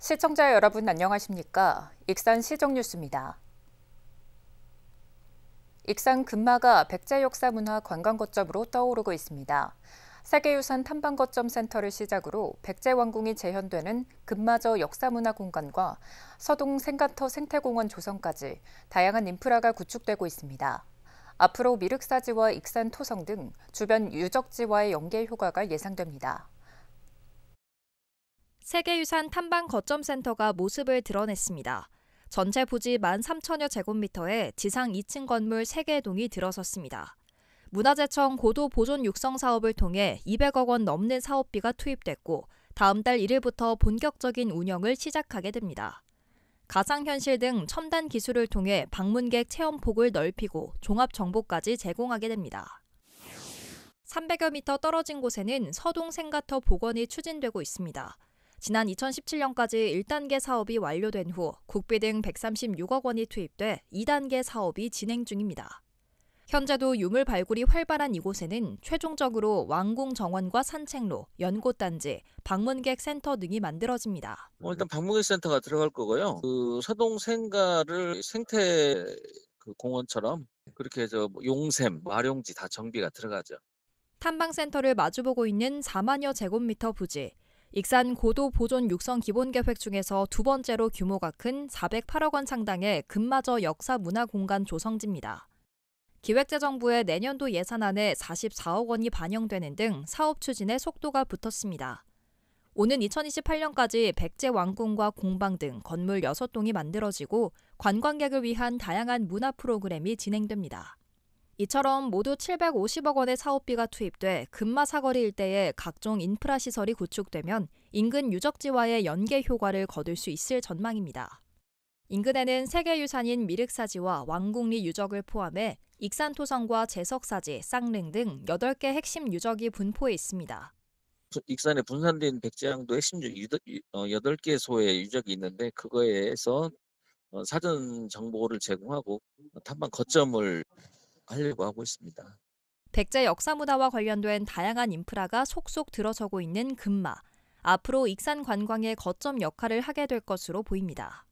시청자 여러분 안녕하십니까? 익산 시정뉴스입니다. 익산 금마가 백제 역사 문화 관광 거점으로 떠오르고 있습니다. 세계유산 탐방 거점 센터를 시작으로 백제 왕궁이 재현되는 금마저 역사문화 공간과 서동 생가터 생태공원 조성까지 다양한 인프라가 구축되고 있습니다. 앞으로 미륵사지와 익산 토성 등 주변 유적지와의 연계 효과가 예상됩니다. 세계유산 탐방 거점센터가 모습을 드러냈습니다. 전체 부지 13,000여 제곱미터에 지상 2층 건물 3개 동이 들어섰습니다. 문화재청 고도 보존 육성 사업을 통해 200억 원 넘는 사업비가 투입됐고 다음 달 1일부터 본격적인 운영을 시작하게 됩니다. 가상현실 등 첨단 기술을 통해 방문객 체험폭을 넓히고 종합 정보까지 제공하게 됩니다. 300여 미터 떨어진 곳에는 서동 생가터 복원이 추진되고 있습니다. 지난 2017년까지 1단계 사업이 완료된 후 국비 등 136억 원이 투입돼 2단계 사업이 진행 중입니다. 현재도 유물 발굴이 활발한 이곳에는 최종적으로 왕궁 정원과 산책로, 연꽃단지, 방문객 센터 등이 만들어집니다. 일단 방문객 센터가 들어갈 거고요. 서동 생가를 생태 공원처럼 그렇게 해서 용샘, 마룡지 다 정비가 들어가죠. 탐방센터를 마주보고 있는 4만여 제곱미터 부지. 익산 고도 보존 육성 기본계획 중에서 두 번째로 규모가 큰 408억 원 상당의 금마저 역사 문화 공간 조성지입니다. 기획재정부의 내년도 예산안에 44억 원이 반영되는 등 사업 추진에 속도가 붙었습니다. 오는 2028년까지 백제 왕궁과 공방 등 건물 6동이 만들어지고 관광객을 위한 다양한 문화 프로그램이 진행됩니다. 이처럼 모두 750억 원의 사업비가 투입돼 금마 사거리 일대에 각종 인프라 시설이 구축되면 인근 유적지와의 연계 효과를 거둘 수 있을 전망입니다. 인근에는 세계유산인 미륵사지와 왕궁리 유적을 포함해 익산토성과 제석사지, 쌍릉 등 8개 핵심 유적이 분포해 있습니다. 익산에 분산된 백제양도 핵심 8개소의 유적이 있는데 그거에서 사전 정보를 제공하고 탐방 거점을 하려고 하고 있습니다. 백제 역사 문화와 관련된 다양한 인프라가 속속 들어서고 있는 금마. 앞으로 익산 관광의 거점 역할을 하게 될 것으로 보입니다.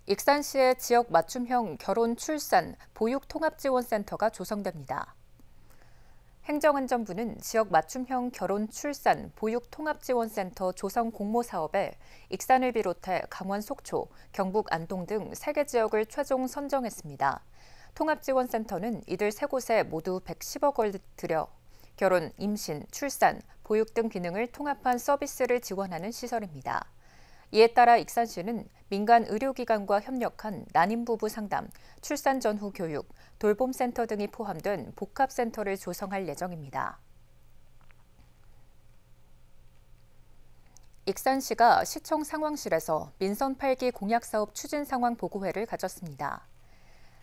익산시의 지역 맞춤형 결혼, 출산, 보육 통합지원센터가 조성됩니다. 행정안전부는 지역 맞춤형 결혼, 출산, 보육 통합지원센터 조성 공모 사업에 익산을 비롯해 강원 속초, 경북 안동 등 3개 지역을 최종 선정했습니다. 통합지원센터는 이들 3곳에 모두 110억 원을 들여 결혼, 임신, 출산, 보육 등 기능을 통합한 서비스를 지원하는 시설입니다. 이에 따라 익산시는 민간 의료기관과 협력한 난임부부 상담, 출산 전후 교육, 돌봄센터 등이 포함된 복합센터를 조성할 예정입니다. 익산시가 시청 상황실에서 민선 8기 공약사업 추진 상황 보고회를 가졌습니다.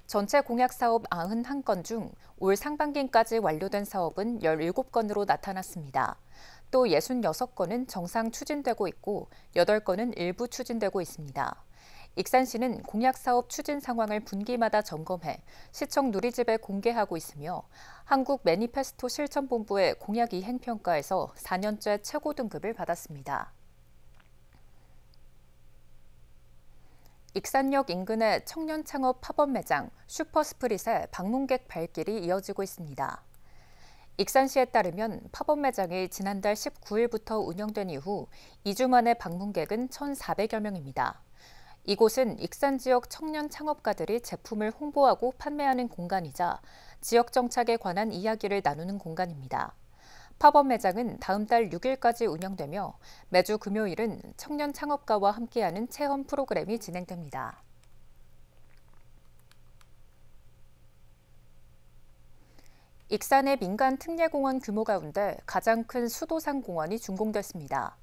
전체 공약사업 91건 중 올 상반기까지 완료된 사업은 17건으로 나타났습니다. 또 66건은 정상 추진되고 있고 8건은 일부 추진되고 있습니다. 익산시는 공약사업 추진 상황을 분기마다 점검해 시청 누리집에 공개하고 있으며 한국 매니페스토 실천본부의 공약 이행 평가에서 4년째 최고 등급을 받았습니다. 익산역 인근의 청년 창업 팝업 매장 슈퍼스프릿의 방문객 발길이 이어지고 있습니다. 익산시에 따르면 팝업 매장이 지난달 19일부터 운영된 이후 2주 만에 방문객은 1,400여 명입니다. 이곳은 익산 지역 청년 창업가들이 제품을 홍보하고 판매하는 공간이자 지역 정착에 관한 이야기를 나누는 공간입니다. 팝업 매장은 다음 달 6일까지 운영되며 매주 금요일은 청년 창업가와 함께하는 체험 프로그램이 진행됩니다. 익산의 민간 특례공원 규모 가운데 가장 큰 수도산공원이 준공됐습니다.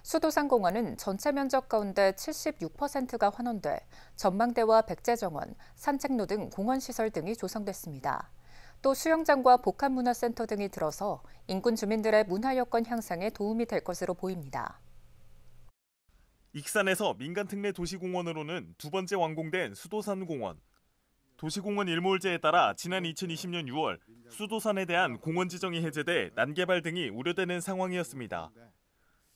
수도산공원은 전체 면적 가운데 76%가 환원돼 전망대와 백제정원, 산책로 등 공원시설 등이 조성됐습니다. 또 수영장과 복합문화센터 등이 들어서 인근 주민들의 문화여건 향상에 도움이 될 것으로 보입니다. 익산에서 민간특례 도시공원으로는 두 번째 완공된 수도산공원. 도시공원 일몰제에 따라 지난 2020년 6월 수도산에 대한 공원 지정이 해제돼 난개발 등이 우려되는 상황이었습니다.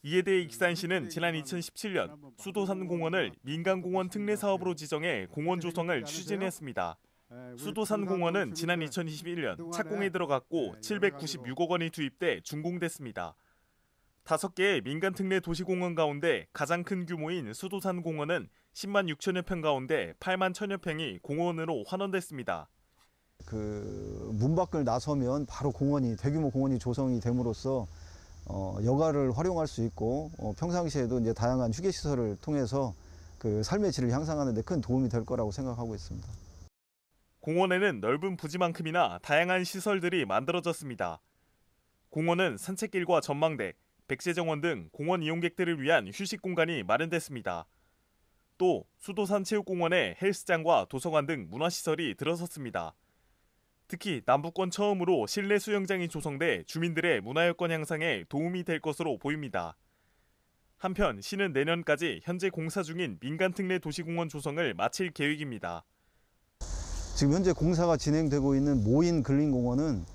이에 대해 익산시는 지난 2017년 수도산공원을 민간공원 특례 사업으로 지정해 공원 조성을 추진했습니다. 수도산공원은 지난 2021년 착공에 들어갔고 796억 원이 투입돼 준공됐습니다. 5개의 민간 특례 도시공원 가운데 가장 큰 규모인 수도산공원은 10만 6천여 평 가운데 8만 1천여 평이 공원으로 환원됐습니다. 문 밖을 나서면 바로 대규모 공원이 조성이 됨으로써 여가를 활용할 수 있고 평상시에도 이제 다양한 휴게 시설을 통해서 삶의 질을 향상하는 데 큰 도움이 될 거라고 생각하고 있습니다. 공원에는 넓은 부지만큼이나 다양한 시설들이 만들어졌습니다. 공원은 산책길과 전망대, 백제정원 등 공원 이용객들을 위한 휴식 공간이 마련됐습니다. 또 수도산 체육공원에 헬스장과 도서관 등 문화시설이 들어섰습니다. 특히 남부권 처음으로 실내 수영장이 조성돼 주민들의 문화여건 향상에 도움이 될 것으로 보입니다. 한편 시는 내년까지 현재 공사 중인 민간 특례 도시공원 조성을 마칠 계획입니다. 지금 현재 공사가 진행되고 있는 모인 근린공원은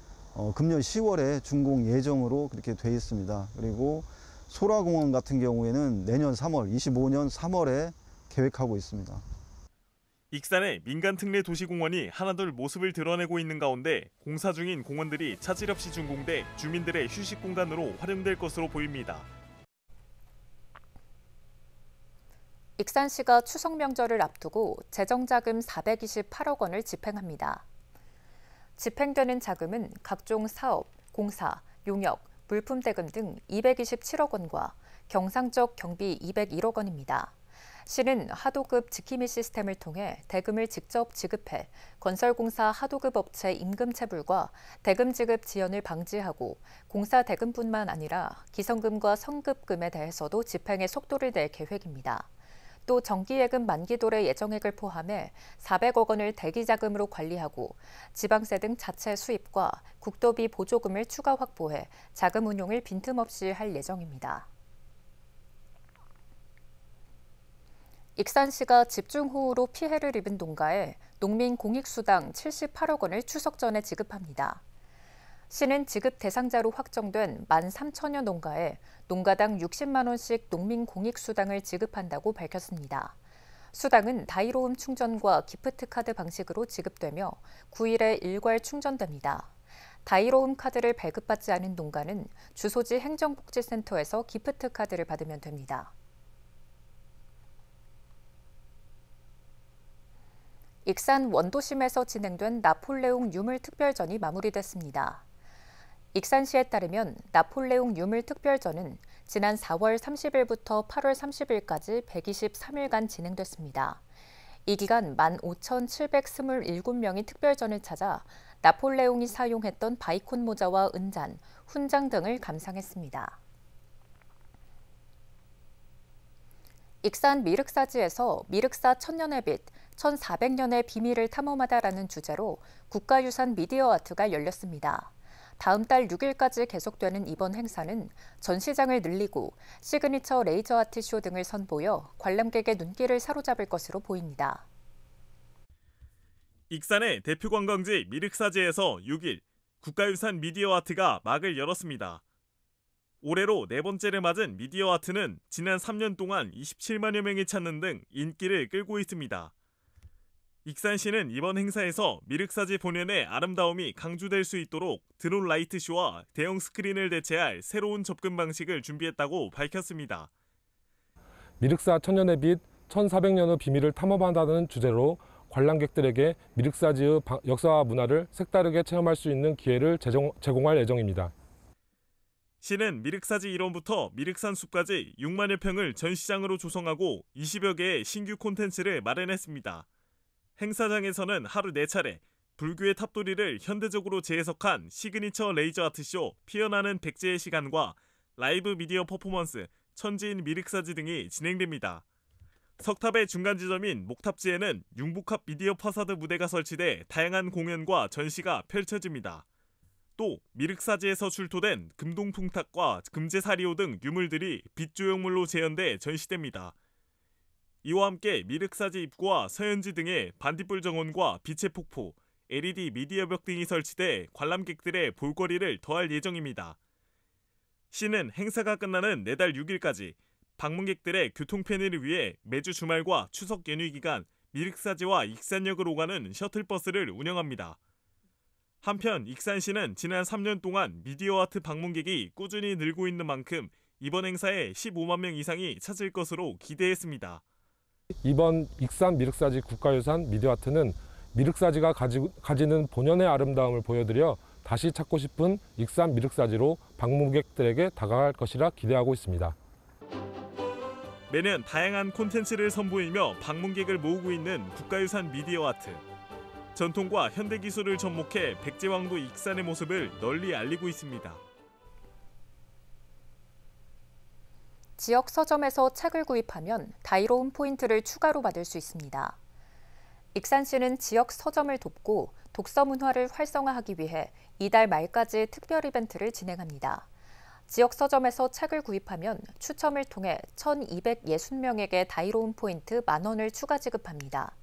금년 10월에 준공 예정으로 그렇게 돼 있습니다. 그리고 소라공원 같은 경우에는 내년 3월, 25년 3월에 계획하고 있습니다. 익산의 민간 특례 도시공원이 하나둘 모습을 드러내고 있는 가운데 공사 중인 공원들이 차질 없이 준공돼 주민들의 휴식 공간으로 활용될 것으로 보입니다. 익산시가 추석 명절을 앞두고 재정자금 428억 원을 집행합니다. 집행되는 자금은 각종 사업, 공사, 용역, 물품대금 등 227억 원과 경상적 경비 201억 원입니다. 시는 하도급 지킴이 시스템을 통해 대금을 직접 지급해 건설공사 하도급 업체 임금체불과 대금 지급 지연을 방지하고 공사 대금뿐만 아니라 기성금과 성급금에 대해서도 집행에 속도를 낼 계획입니다. 또 정기예금 만기도래 예정액을 포함해 400억 원을 대기자금으로 관리하고 지방세 등 자체 수입과 국도비 보조금을 추가 확보해 자금 운용을 빈틈없이 할 예정입니다. 익산시가 집중호우로 피해를 입은 농가에 농민공익수당 78억 원을 추석 전에 지급합니다. 시는 지급 대상자로 확정된 13,000여 농가에 농가당 60만 원씩 농민공익수당을 지급한다고 밝혔습니다. 수당은 다이로움 충전과 기프트 카드 방식으로 지급되며 9일에 일괄 충전됩니다. 다이로움 카드를 발급받지 않은 농가는 주소지 행정복지센터에서 기프트 카드를 받으면 됩니다. 익산 원도심에서 진행된 나폴레옹 유물 특별전이 마무리됐습니다. 익산시에 따르면 나폴레옹 유물 특별전은 지난 4월 30일부터 8월 30일까지 123일간 진행됐습니다. 이 기간 15,727명이 특별전을 찾아 나폴레옹이 사용했던 바이콘 모자와 은잔, 훈장 등을 감상했습니다. 익산 미륵사지에서 미륵사 천년의 빛, 1400년의 비밀을 탐험하다라는 주제로 국가유산 미디어 아트가 열렸습니다. 다음 달 6일까지 계속되는 이번 행사는 전시장을 늘리고 시그니처 레이저 아트 쇼 등을 선보여 관람객의 눈길을 사로잡을 것으로 보입니다. 익산의 대표 관광지 미륵사지에서 6일 국가유산 미디어 아트가 막을 열었습니다. 올해로 4번째를 맞은 미디어 아트는 지난 3년 동안 27만여 명이 찾는 등 인기를 끌고 있습니다. 익산시는 이번 행사에서 미륵사지 본연의 아름다움이 강조될 수 있도록 드론 라이트 쇼와 대형 스크린을 대체할 새로운 접근 방식을 준비했다고 밝혔습니다. 미륵사 천년의 빛, 1400년의 비밀을 탐험한다는 주제로 관람객들에게 미륵사지의 역사와 문화를 색다르게 체험할 수 있는 기회를 제공할 예정입니다. 시는 미륵사지 일원부터 미륵산 숲까지 6만여 평을 전시장으로 조성하고 20여 개의 신규 콘텐츠를 마련했습니다. 행사장에서는 하루 4차례 불교의 탑도리를 현대적으로 재해석한 시그니처 레이저 아트쇼 피어나는 백제의 시간과 라이브 미디어 퍼포먼스 천지인 미륵사지 등이 진행됩니다. 석탑의 중간 지점인 목탑지에는 융복합 미디어 파사드 무대가 설치돼 다양한 공연과 전시가 펼쳐집니다. 또 미륵사지에서 출토된 금동풍탁과 금제사리오 등 유물들이 빛조형물로 재현돼 전시됩니다. 이와 함께 미륵사지 입구와 서현지 등의 반딧불 정원과 빛의 폭포, LED 미디어벽 등이 설치돼 관람객들의 볼거리를 더할 예정입니다. 시는 행사가 끝나는 내달 6일까지 방문객들의 교통 편의를 위해 매주 주말과 추석 연휴 기간 미륵사지와 익산역을 오가는 셔틀버스를 운영합니다. 한편 익산시는 지난 3년 동안 미디어 아트 방문객이 꾸준히 늘고 있는 만큼 이번 행사에 15만 명 이상이 찾을 것으로 기대했습니다. 이번 익산 미륵사지 국가유산 미디어 아트는 미륵사지가 가지는 본연의 아름다움을 보여드려 다시 찾고 싶은 익산 미륵사지로 방문객들에게 다가갈 것이라 기대하고 있습니다. 매년 다양한 콘텐츠를 선보이며 방문객을 모으고 있는 국가유산 미디어 아트. 전통과 현대기술을 접목해 백제왕도 익산의 모습을 널리 알리고 있습니다. 지역 서점에서 책을 구입하면 다이로운 포인트를 추가로 받을 수 있습니다. 익산시는 지역 서점을 돕고 독서 문화를 활성화하기 위해 이달 말까지 특별 이벤트를 진행합니다. 지역 서점에서 책을 구입하면 추첨을 통해 1,260명에게 다이로운 포인트 10,000원을 추가 지급합니다.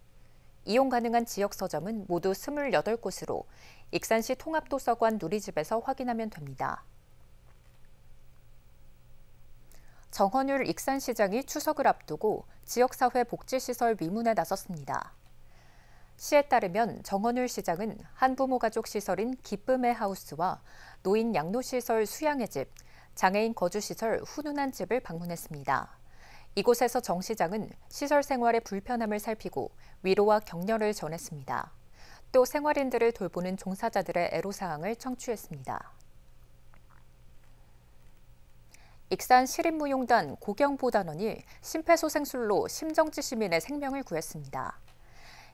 이용 가능한 지역 서점은 모두 28곳으로 익산시 통합도서관 누리집에서 확인하면 됩니다. 정헌율 익산시장이 추석을 앞두고 지역사회 복지시설 위문에 나섰습니다. 시에 따르면 정헌율 시장은 한부모 가족 시설인 기쁨의 하우스와 노인 양로시설 수양의 집, 장애인 거주시설 훈훈한 집을 방문했습니다. 이곳에서 정 시장은 시설 생활의 불편함을 살피고 위로와 격려를 전했습니다. 또 생활인들을 돌보는 종사자들의 애로사항을 청취했습니다. 익산 시립무용단 고경보단원이 심폐소생술로 심정지 시민의 생명을 구했습니다.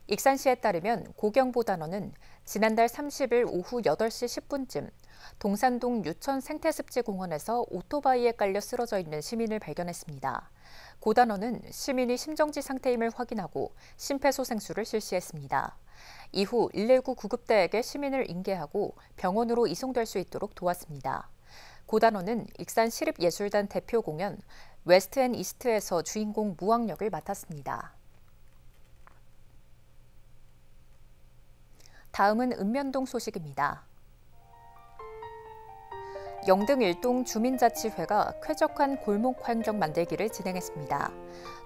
익산시에 따르면 고경보단원은 지난달 30일 오후 8시 10분쯤 동산동 유천 생태습지공원에서 오토바이에 깔려 쓰러져 있는 시민을 발견했습니다. 고단원은 시민이 심정지 상태임을 확인하고 심폐소생술을 실시했습니다. 이후 119 구급대에게 시민을 인계하고 병원으로 이송될 수 있도록 도왔습니다. 고단원은 익산 시립예술단 대표 공연 웨스트 앤 이스트에서 주인공 무왕 역을 맡았습니다. 다음은 읍면동 소식입니다. 영등 일동 주민자치회가 쾌적한 골목 환경 만들기를 진행했습니다.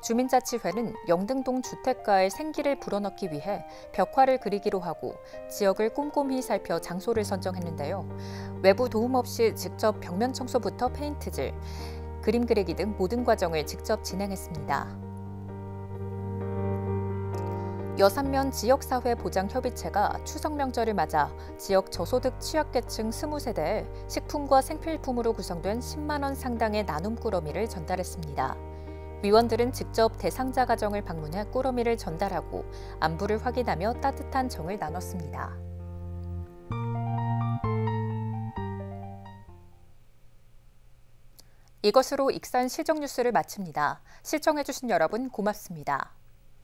주민자치회는 영등동 주택가의 생기를 불어넣기 위해 벽화를 그리기로 하고 지역을 꼼꼼히 살펴 장소를 선정했는데요. 외부 도움 없이 직접 벽면 청소부터 페인트질, 그림 그리기 등 모든 과정을 직접 진행했습니다. 여산면 지역사회보장협의체가 추석 명절을 맞아 지역 저소득 취약계층 20세대에 식품과 생필품으로 구성된 10만 원 상당의 나눔 꾸러미를 전달했습니다. 위원들은 직접 대상자 가정을 방문해 꾸러미를 전달하고 안부를 확인하며 따뜻한 정을 나눴습니다. 이것으로 익산 시정 뉴스를 마칩니다. 시청해주신 여러분 고맙습니다.